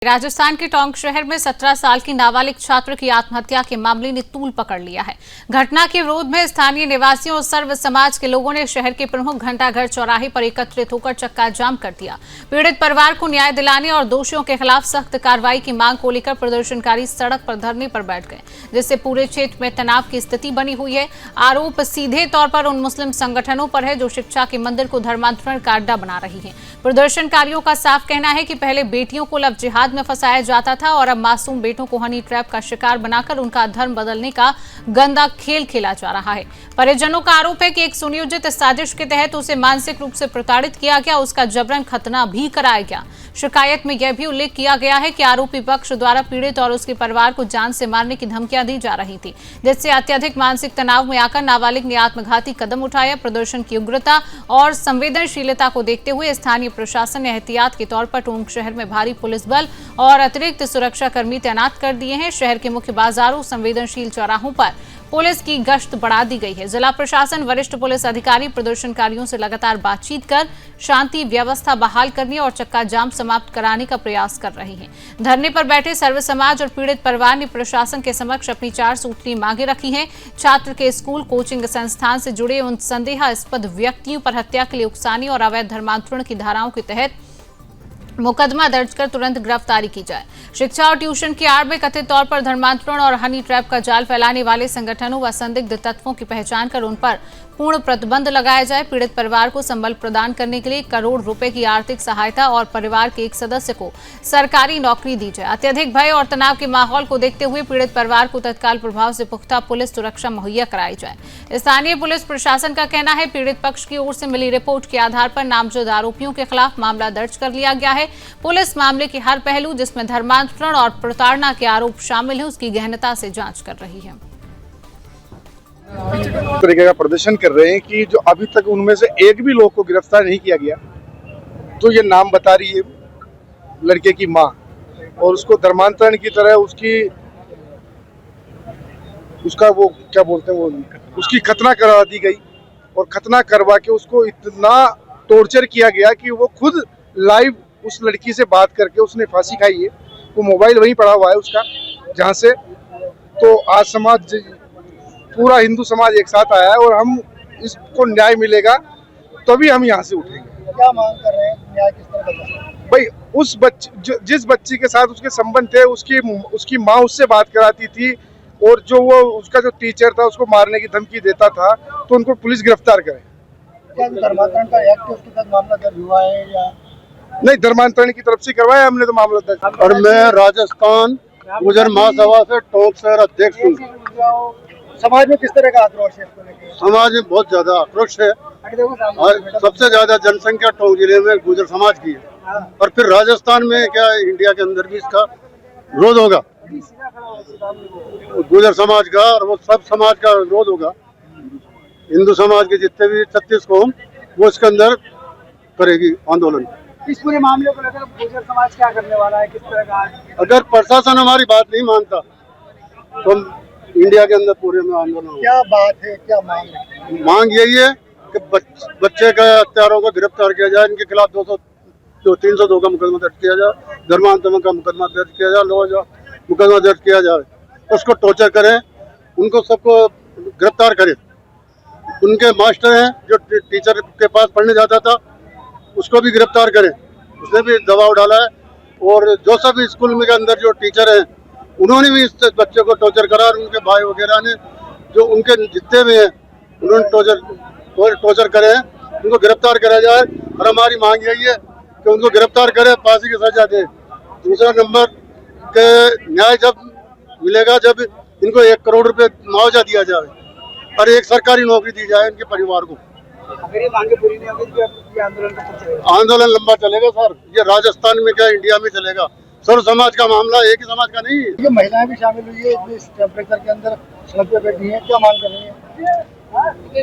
राजस्थान के टोंक शहर में 17 साल की नाबालिग छात्र की आत्महत्या के मामले ने तूल पकड़ लिया है। घटना के विरोध में स्थानीय निवासियों और सर्व समाज के लोगों ने शहर के प्रमुख घंटाघर चौराहे पर एकत्रित होकर चक्का जाम कर दिया। पीड़ित परिवार को न्याय दिलाने और दोषियों के खिलाफ सख्त कार्रवाई की मांग को लेकर प्रदर्शनकारी सड़क पर धरने पर बैठ गए, जिससे पूरे क्षेत्र में तनाव की स्थिति बनी हुई है। आरोप सीधे तौर पर उन मुस्लिम संगठनों पर है जो शिक्षा के मंदिर को धर्मांतरण का अड्डा बना रही है। प्रदर्शनकारियों का साफ कहना है कि पहले बेटियों को लव जिहाद में फंसाया जाता था और अब मासूम बेटों को हनी ट्रैप का शिकार बनाकर उनका धर्म बदलने का गंदा खेल खेला जा रहा है। परिजनों का आरोप है कि एक सुनियोजित साजिश के तहत उसे मानसिक रूप से प्रताड़ित किया गया, उसका जबरन खतना भी कराया गया। शिकायत में यह भी उल्लेख किया गया है कि आरोपी पक्ष द्वारा पीड़ित और उसके परिवार को जान से मारने की धमकियां दी जा रही थी, जिससे अत्यधिक मानसिक तनाव में आकर नाबालिग ने आत्मघाती कदम उठाया। प्रदर्शन की उग्रता और संवेदनशीलता को देखते हुए स्थानीय प्रशासन ने एहतियात के तौर पर टोंक शहर में भारी पुलिस बल और अतिरिक्त सुरक्षा कर्मी तैनात कर दिए हैं। शहर के मुख्य बाजारों, संवेदनशील चौराहों पर पुलिस की गश्त बढ़ा दी गई है। जिला प्रशासन, वरिष्ठ पुलिस अधिकारी प्रदर्शनकारियों से लगातार बातचीत कर शांति व्यवस्था बहाल करने और चक्का जाम समाप्त कराने का प्रयास कर रही है। धरने पर बैठे सर्व समाज और पीड़ित परिवार ने प्रशासन के समक्ष अपनी 4 सूत्री मांगे रखी हैं। छात्र के स्कूल, कोचिंग संस्थान से जुड़े उन संदेहास्पद व्यक्तियों पर हत्या के लिए उकसाने और अवैध धर्मांतरण की धाराओं के तहत मुकदमा दर्ज कर तुरंत गिरफ्तारी की जाए। शिक्षा और ट्यूशन की आड़ में कथित तौर पर धर्मांतरण और हनी ट्रैप का जाल फैलाने वाले संगठनों व संदिग्ध तत्वों की पहचान कर उन पर पूर्ण प्रतिबंध लगाया जाए। पीड़ित परिवार को संबल प्रदान करने के लिए 1 करोड़ रुपए की आर्थिक सहायता और परिवार के एक सदस्य को सरकारी नौकरी दी जाए। अत्यधिक भय और तनाव के माहौल को देखते हुए पीड़ित परिवार को तत्काल प्रभाव से पुख्ता पुलिस सुरक्षा मुहैया कराई जाए। स्थानीय पुलिस प्रशासन का कहना है पीड़ित पक्ष की ओर से मिली रिपोर्ट के आधार पर नामजद आरोपियों के खिलाफ मामला दर्ज कर लिया गया है। पुलिस मामले के हर पहलू, जिसमें धर्मांतरण और प्रताड़ना के आरोप शामिल हैं, उसकी गहनता से जांच कर रही है। तरीके का प्रदर्शन कर रहे हैं कि जो अभी तक उनमें से एक भी लोग को गिरफ्तार नहीं किया गया। तो ये नाम बता रही है लड़के की माँ, और उसको धर्मांतरण की तरह उसका वो क्या बोलते हैं, वो उसकी खतना करवा दी गई और खतना करवा के उसको इतना टॉर्चर किया गया कि वो खुद लाइव उस लड़की से बात करके उसने फांसी खाई है। वो मोबाइल वहीं पड़ा हुआ है उसका, जहाँ से तो आज समाज, पूरा हिंदू समाज एक साथ आया है और हम इसको न्याय मिलेगा तभी हम यहाँ से उठेंगे। क्या मांग कर रहे हैं, न्याय किस तरह का? भाई उस जिस बच्ची के साथ उसके संबंध थे, उसकी माँ उससे बात कराती थी और जो वो उसका जो टीचर था उसको मारने की धमकी देता था, तो उनको पुलिस गिरफ्तार करे। क्या धर्मांतरण का एक्ट उसके साथ मामला दर्ज हुआ है या नहीं? धर्मांतरण की तरफ से करवाया हमने तो मामला दर्ज। और मैं राजस्थान गुजर महासभा से टोंक शहर अध्यक्ष हूँ। समाज में किस तरह का आक्रोश है इसको लेकर? समाज में बहुत ज्यादा आक्रोश है और सबसे ज्यादा जनसंख्या टोंक जिले में गुजर समाज की है, और फिर राजस्थान में क्या इंडिया के अंदर भी इसका विरोध होगा, गुजर समाज का और वो सब समाज का विरोध होगा। हिंदू समाज के जितने भी 36 कौम वो इसके अंदर करेगी आंदोलन। इस पूरे मामले को लेकर गुजर समाज क्या करने वाला है, किस तरह का? अगर प्रशासन हमारी बात नहीं मानता तो इंडिया के अंदर पूरे में आंदोलन होगा। क्या बात है, क्या मांग है? मांग यही है कि बच्चे के हत्यारों को गिरफ्तार किया जाए, इनके खिलाफ 302 का मुकदमा दर्ज किया जाए, धर्मांतरण का मुकदमा दर्ज किया जाए, मुकदमा दर्ज किया जाए, उसको टॉर्चर करें, उनको सबको गिरफ्तार करें। उनके मास्टर हैं जो टीचर के पास पढ़ने जाता था, उसको भी गिरफ्तार करें, उसने भी दबाव डाला है। और जो सब स्कूल में के अंदर जो टीचर हैं उन्होंने भी इस बच्चे को टॉर्चर करा, और उनके भाई वगैरह ने जो उनके जितने भी हैं उन्होंने टॉर्चर करे हैं, उनको गिरफ्तार करा जाए। और हमारी मांग यही है कि उनको गिरफ्तार करें, फांसी की सजा दे। दूसरा नंबर के न्याय जब मिलेगा जब इनको 1 करोड़ रुपए मुआवजा दिया जाए और एक सरकारी नौकरी दी जाए इनके परिवार को। अगर ये मांगे पूरी नहीं होगी तो आंदोलन आंदोलन लंबा चलेगा सर। ये राजस्थान में क्या इंडिया में चलेगा, सर्व समाज का मामला, एक ही समाज का नहीं है। ये महिलाएं भी शामिल हुई है इस टेम्परेचर के अंदर, सड़क पे बैठी है, क्या मांग कर रही है?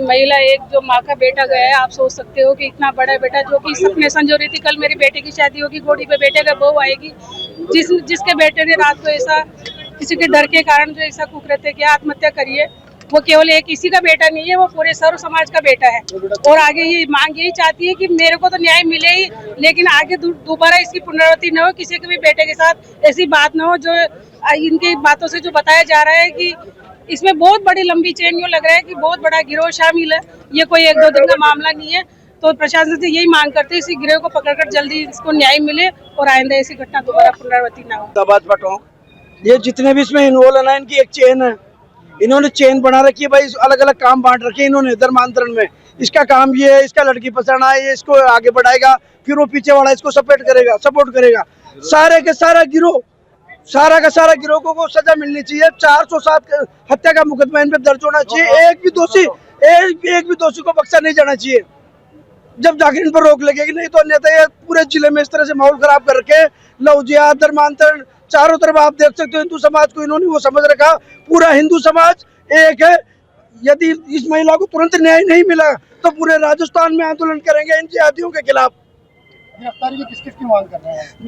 महिला एक जो माँ का बेटा गया है, आप सोच सकते हो कि इतना बड़ा बेटा जो कि सपने संजो रही थी, कल मेरी बेटे की शादी होगी, घोड़ी पे बेटे का बहू आएगी, जिसके बेटे ने रात को ऐसा किसी के डर के कारण जो ऐसा कुकृत्य किया, आत्महत्या करी है, वो केवल एक किसी का बेटा नहीं है, वो पूरे सर्व समाज का बेटा है। और आगे ये मांग यही चाहती है कि मेरे को तो न्याय मिले ही, लेकिन आगे दोबारा इसकी पुनरावृत्ति न हो, किसी के भी बेटे के साथ ऐसी बात न हो। जो इनकी बातों से जो बताया जा रहा है कि इसमें बहुत बड़ी लंबी चेन, यूँ लग रहा है कि बहुत बड़ा गिरोह शामिल है, ये कोई 1-2 दिन का मामला नहीं है। तो प्रशासन से यही मांग करते हैं इसी गिरोह को पकड़कर जल्दी इसको न्याय मिले और आइंदा ऐसी घटना दोबारा पुनरावृत्ति न हो। ये जितने भी इसमें इन्वॉल्व है ना, इनकी एक चेन है, इन्होंने चेन बना रखी है भाई, अलग अलग काम बांट रखे हैं इन्होंने धर्मांतरण में। इसका काम ये है, इसका लड़की पसंद आए, ये इसको आगे बढ़ाएगा, फिर वो पीछे वाला इसको सपोर्ट करेगा। सारे के सारा गिरोह, सारा का सारा गिरोह को सजा मिलनी चाहिए। 407 हत्या का मुकदमा इन पे दर्ज होना चाहिए। एक भी दोषी को बख्शा नहीं जाना चाहिए, जब जाकर इन पर रोक लगेगी। नहीं तो अन्यथा ये पूरे जिले में इस तरह से माहौल खराब करके लव जिहाद, धर्मांतरण, चारों तरफ आप देख सकते हो हिंदू समाज को इन्होंने वो समझ रखा, पूरा हिंदू समाज एक है। यदि इस महिला को तुरंत न्याय नहीं मिला तो पूरे राजस्थान में आंदोलन करेंगे इन जिहादियों के खिलाफ। गिरफ्तारी की किस-किस की मांग कर रहे हैं?